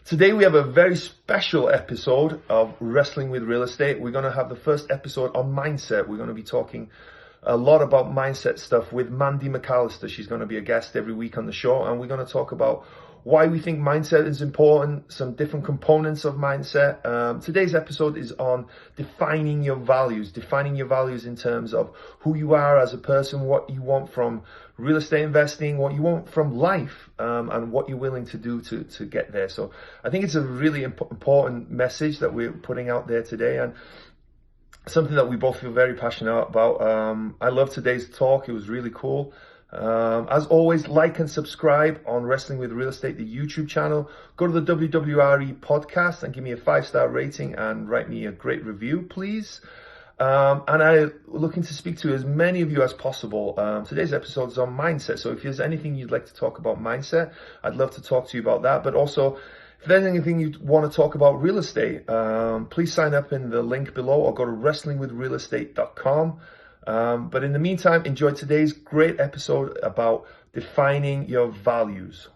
Today we have a very special episode of Wrestling with Real Estate. We're going to have the first episode on mindset. We're going to be talking a lot about mindset stuff with Mandy McAllister. She's going to be a guest every week on the show, and we're going to talk about why we think mindset is important, some different components of mindset. Today's episode is on defining your values in terms of who you are as a person, what you want from real estate investing, what you want from life, and what you're willing to do to get there. So I think it's a really important message that we're putting out there today, and something that we both feel very passionate about. I love today's talk. It was really cool. As always, like and subscribe on Wrestling with Real Estate, the YouTube channel. Go to the WWRE podcast and give me a 5-star rating and write me a great review, please. And I'm looking to speak to as many of you as possible. Today's episode is on mindset. So if there's anything you'd like to talk about mindset, I'd love to talk to you about that. But also, if there's anything you want to talk about real estate, please sign up in the link below or go to wrestlingwithrealestate.com. But in the meantime, enjoy today's great episode about defining your values.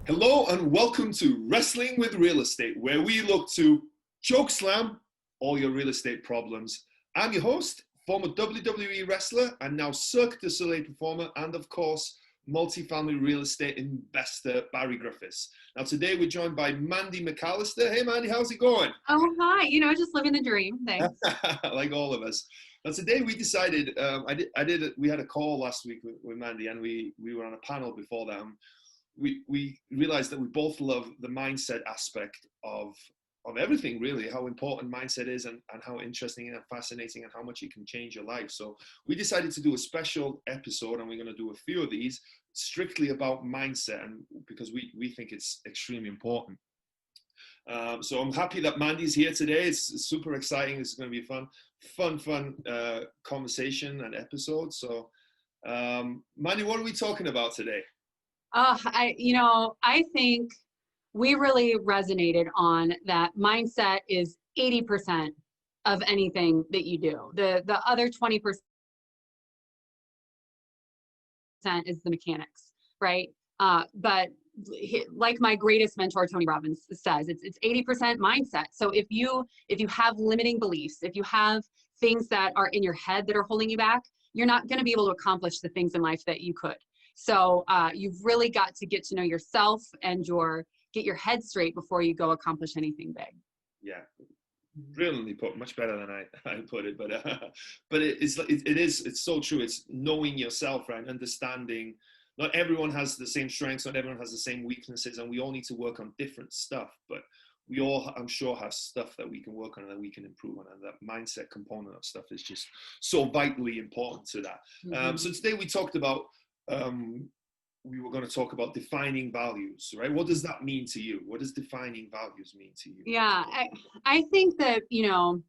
Hello and welcome to Wrestling with Real Estate, where we look to chokeslam all your real estate problems. I'm your host, former WWE wrestler and now Cirque du Soleil performer, and of course, multifamily real estate investor Barry Griffiths. Now today we're joined by Mandy McAllister. Hey Mandy, how's it going? Oh, hi. Just living the dream. Thanks. Like all of us. Now today we decided, we had a call last week with Mandy, and we were on a panel before that. We realized that we both love the mindset aspect of everything, really, how important mindset is and how interesting and fascinating and how much it can change your life. So we decided to do a special episode, and we're going to do a few of these strictly about mindset, and because we think it's extremely important. So I'm happy that Mandy's here today. It's super exciting. It's going to be a fun conversation and episode. So Mandy, what are we talking about today? I think we really resonated on that mindset is 80% of anything that you do. The other 20% is the mechanics, right? But like my greatest mentor, Tony Robbins, says, it's 80% mindset. So if you have limiting beliefs, if you have things that are in your head that are holding you back, you're not going to be able to accomplish the things in life that you could. So you've really got to get to know yourself and get your head straight before you go accomplish anything big. Yeah, brilliantly put. Much better than I put it. But it's so true. It's knowing yourself, right? Understanding. Not everyone has the same strengths. Not everyone has the same weaknesses, and we all need to work on different stuff. But we all, I'm sure, have stuff that we can work on and that we can improve on, and that mindset component of stuff is just so vitally important to that. Mm-hmm. So today we talked about. We were going to talk about defining values, right? What does that mean to you? What does defining values mean to you? Yeah, I think that, in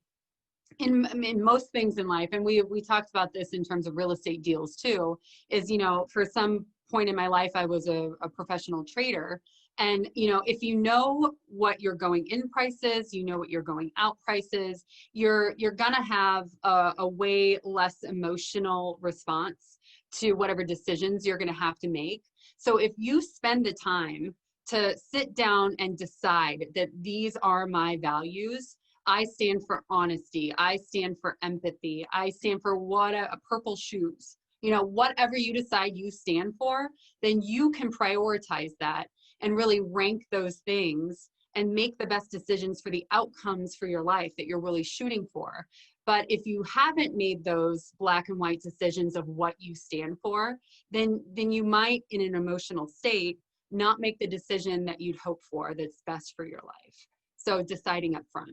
most things in life, and we talked about this in terms of real estate deals too, is, for some point in my life, I was a professional trader. And, if you know what your going in price is, you know what your going out price is, you're going to have a way less emotional response to whatever decisions you're going to have to make. So if you spend the time to sit down and decide that these are my values, I stand for honesty, I stand for empathy, I stand for purple shoes, whatever you decide you stand for, then you can prioritize that and really rank those things and make the best decisions for the outcomes for your life that you're really shooting for. But if you haven't made those black and white decisions of what you stand for, then you might, in an emotional state, not make the decision that you'd hope for that's best for your life. So deciding up front.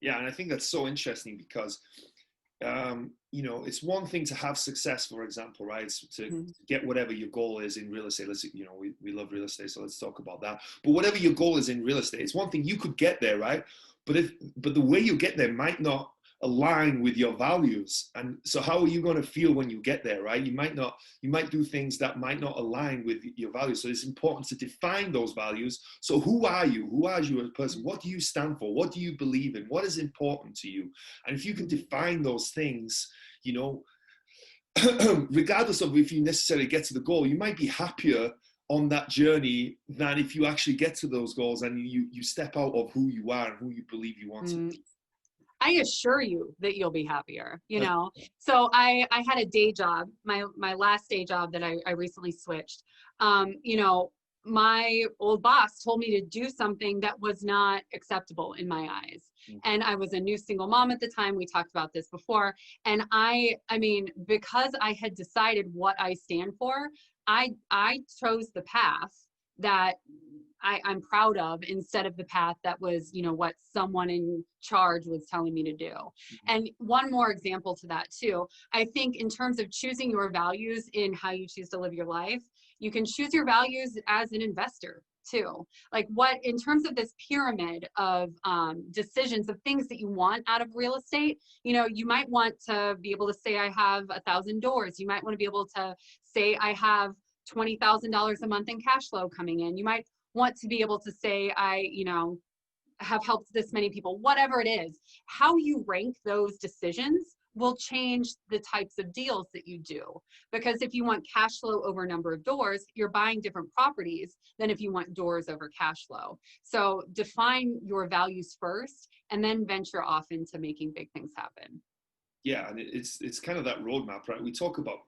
Yeah, and I think that's so interesting because, it's one thing to have success, for example, right? It's to get whatever your goal is in real estate. We love real estate, so let's talk about that. But whatever your goal is in real estate, it's one thing you could get there, right? But the way you get there might not align with your values. And so how are you going to feel when you get there, right? You might do things that might not align with your values. So it's important to define those values. So who are you? Who are you as a person? What do you stand for? What do you believe in? What is important to you? And if you can define those things, you know, regardless of if you necessarily get to the goal, you might be happier on that journey than if you actually get to those goals and you step out of who you are and who you believe you want to be. I assure you that you'll be happier, you know? So I had a day job, my last day job that I recently switched. You know, my old boss told me to do something that was not acceptable in my eyes. And I was a new single mom at the time. We talked about this before. And I mean, because I had decided what I stand for, I chose the path that I'm proud of instead of the path that was, you know, what someone in charge was telling me to do. And one more example to that too, I think in terms of choosing your values in how you choose to live your life, you can choose your values as an investor too. Like what, in terms of this pyramid of decisions of things that you want out of real estate, you know, you might want to be able to say, I have 1,000 doors. You might want to be able to say, I have $20,000 a month in cash flow coming in. You might want to be able to say, I, you know, have helped this many people, whatever it is. How you rank those decisions will change the types of deals that you do. Because if you want cash flow over number of doors, you're buying different properties than if you want doors over cash flow. So define your values first and then venture off into making big things happen. Yeah, and it's kind of that roadmap, right? We talk about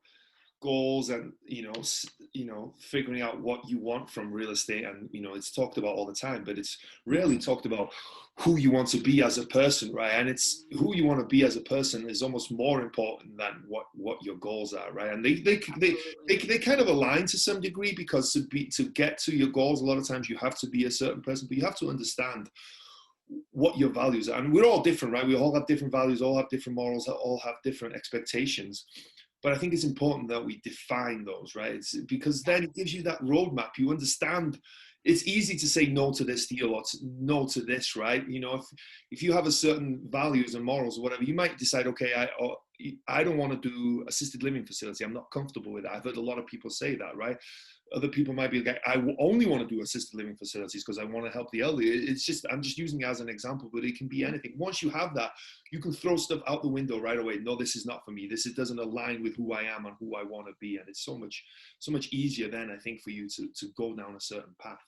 goals and you know figuring out what you want from real estate, and you know it's talked about all the time, but it's rarely talked about who you want to be as a person, right? And it's who you want to be as a person is almost more important than what your goals are, right? And they kind of align to some degree, because to get to your goals, a lot of times you have to be a certain person, but you have to understand what your values are. And we're all different, right? We all have different values, all have different morals, all have different expectations. But I think it's important that we define those, right? Because then it gives you that roadmap. You understand. It's easy to say no to this deal or no to this, right? You know, if you have a certain values and morals or whatever, you might decide, okay, I don't want to do assisted living facility. I'm not comfortable with that. I've heard a lot of people say that, right? Other people might be like, I only want to do assisted living facilities because I want to help the elderly. It's just, I'm just using it as an example, but it can be anything. Once you have that, you can throw stuff out the window right away. No, this is not for me. It doesn't align with who I am and who I want to be. And it's so much easier then, I think, for you to go down a certain path.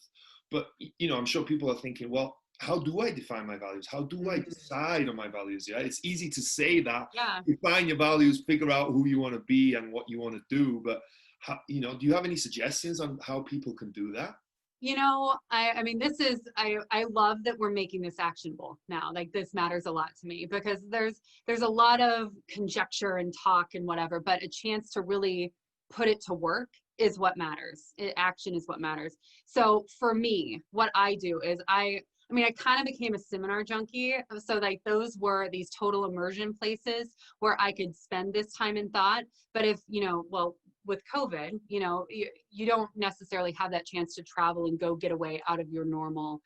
But, you know, I'm sure people are thinking, well, how do I define my values? How do I decide on my values? Yeah, it's easy to say that. Yeah. Define your values, figure out who you want to be and what you want to do. But how, you know, do you have any suggestions on how people can do that? You know, I mean, this is, I love that we're making this actionable now. Like, this matters a lot to me, because there's a lot of conjecture and talk and whatever, but a chance to really put it to work is what matters. Action is what matters. So for me, what I do is I mean, I kind of became a seminar junkie. So like those were these total immersion places where I could spend this time in thought. But if, you know, well, with COVID, you know, you don't necessarily have that chance to travel and go get away out of your normal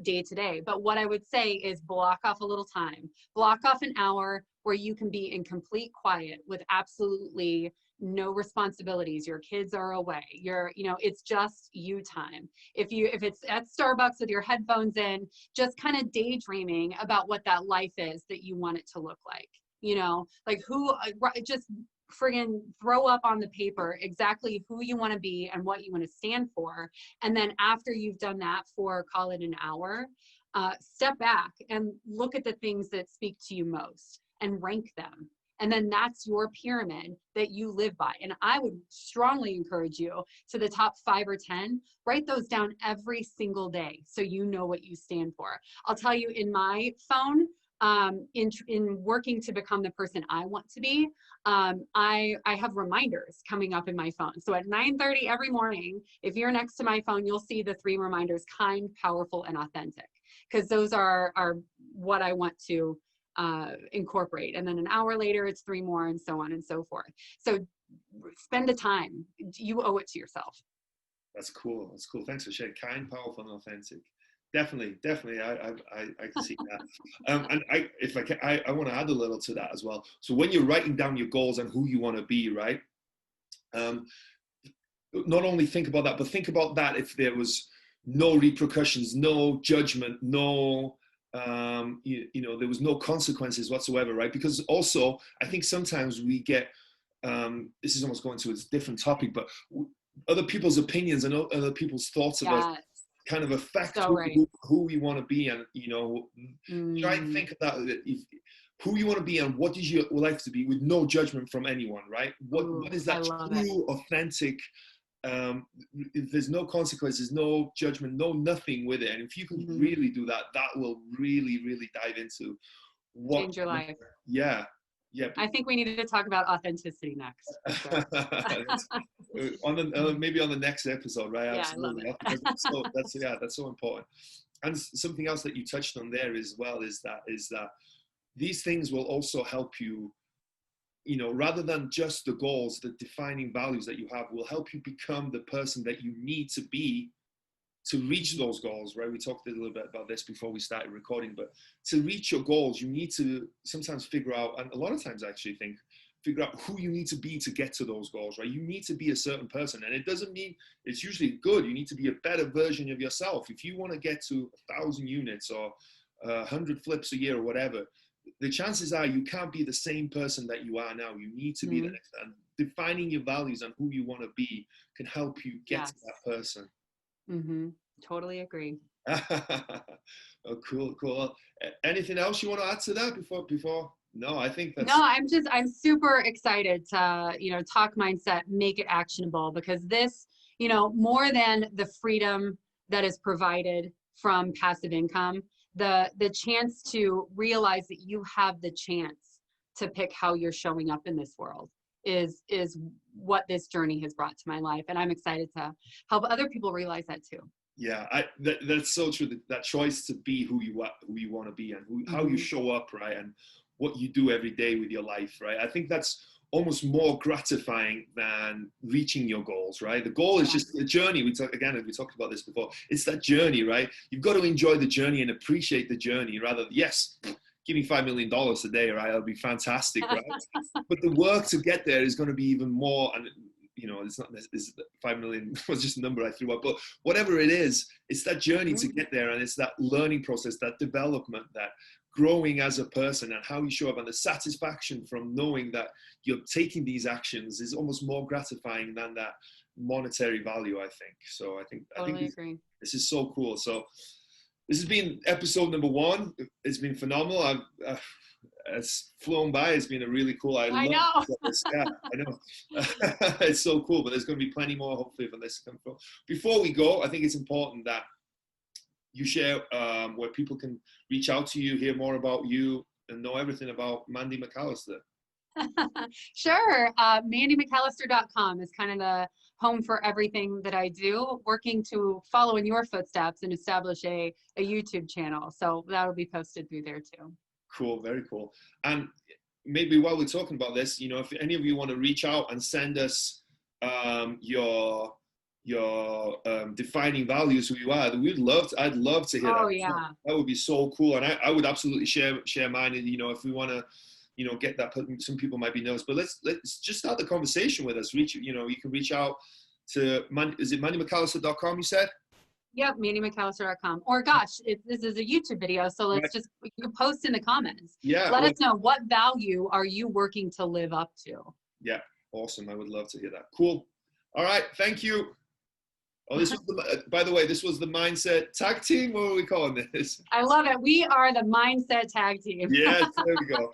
day to day. But what I would say is block off a little time, block off an hour where you can be in complete quiet with absolutely no responsibilities. Your kids are away. You know, it's just you time. If it's at Starbucks with your headphones in, just kind of daydreaming about what that life is that you want it to look like, you know, like just friggin' throw up on the paper exactly who you want to be and what you want to stand for. And then after you've done that for, call it an hour, step back and look at the things that speak to you most and rank them. And then that's your pyramid that you live by. And I would strongly encourage you to the top 5 or 10, write those down every single day so you know what you stand for. I'll tell you, in my phone, in working to become the person I want to be, I have reminders coming up in my phone. So at 9:30 every morning, if you're next to my phone, you'll see the 3 reminders: kind, powerful, and authentic, because those are what I want to incorporate. And then an hour later, it's 3 more, and so on and so forth. So spend the time. You owe it to yourself. That's cool. That's cool. Thanks for sharing. Kind, powerful, and authentic. Definitely, definitely. I can see that. And if I can, I want to add a little to that as well. So when you're writing down your goals and who you want to be, right? Um, not only think about that, but think about that if there was no repercussions, no judgment, no, there was no consequences whatsoever, right? Because also, I think sometimes we get, this is almost going to a different topic, but other people's opinions and other people's thoughts of us Yes. kind of affect So right. who we want to be. And, try and think of that, who you want to be and what is your life to be with no judgment from anyone, right? What is that true, authentic, there's no consequences, no judgment, no nothing with it. And if you can really do that, that will really, really dive into what change your life. Yeah. I think we need to talk about authenticity next. For sure. Maybe on the next episode, right? Yeah, absolutely. I love it. That's so important. And something else that you touched on there as well is that these things will also help you, rather than just the goals, the defining values that you have will help you become the person that you need to be to reach those goals, right? We talked a little bit about this before we started recording, but to reach your goals, you need to sometimes figure out, and a lot of times I actually think, figure out who you need to be to get to those goals, right? You need to be a certain person. And it doesn't mean, it's usually good. You need to be a better version of yourself. If you want to get to 1,000 units or 100 flips a year or whatever, the chances are you can't be the same person that you are now. You need to be the next. And defining your values and who you want to be can help you get to that person. Totally agree. Oh, cool. Anything else you want to add to that before? No, I think that's. No, I'm super excited to, talk mindset, make it actionable, because this, more than the freedom that is provided from passive income, the chance to realize that you have the chance to pick how you're showing up in this world is what this journey has brought to my life. And I'm excited to help other people realize that too. Yeah, that's so true. That choice to be who you want to be and how you show up, right? And what you do every day with your life, right? I think that's almost more gratifying than reaching your goals, right? The goal is just the journey. We talked about this before. It's that journey, right? You've got to enjoy the journey and appreciate the journey rather than, yes, give me $5 million a day, right? That'll be fantastic, right? But the work to get there is going to be even more. And it's not, it's 5 million was just a number I threw up, but whatever it is, it's that journey to get there. And it's that learning process, that development, that growing as a person and how you show up, and the satisfaction from knowing that you're taking these actions is almost more gratifying than that monetary value, I think. So I think agree. This is so cool. So this has been episode number 1. It's been phenomenal. It's flown by. It's been a really cool. I know. This. Yeah, I know. It's so cool, but there's going to be plenty more hopefully from this to come from. Before we go, I think it's important that you share where people can reach out to you, hear more about you, and know everything about Mandy McAllister. Sure. MandyMcAllister.com is kind of the home for everything that I do, working to follow in your footsteps and establish a YouTube channel. So that'll be posted through there too. Cool. Very cool. And maybe while we're talking about this, if any of you want to reach out and send us your defining values, who you are, I'd love to hear that. Oh yeah. That would be so cool. And I would absolutely share mine. And, if we want to, get that, some people might be nervous, but let's just start the conversation with us. You can reach out to, is it MandyMcAllister.com you said? Yep, MandyMcAllister.com. Or gosh, this is a YouTube video, so let's just, you can post in the comments. Yeah. Let us know, what value are you working to live up to? Yeah, awesome. I would love to hear that. Cool. All right, thank you. Oh, this was by the way, this was the Mindset Tag Team. What are we calling this? I love it. We are the Mindset Tag Team. Yes, there we go.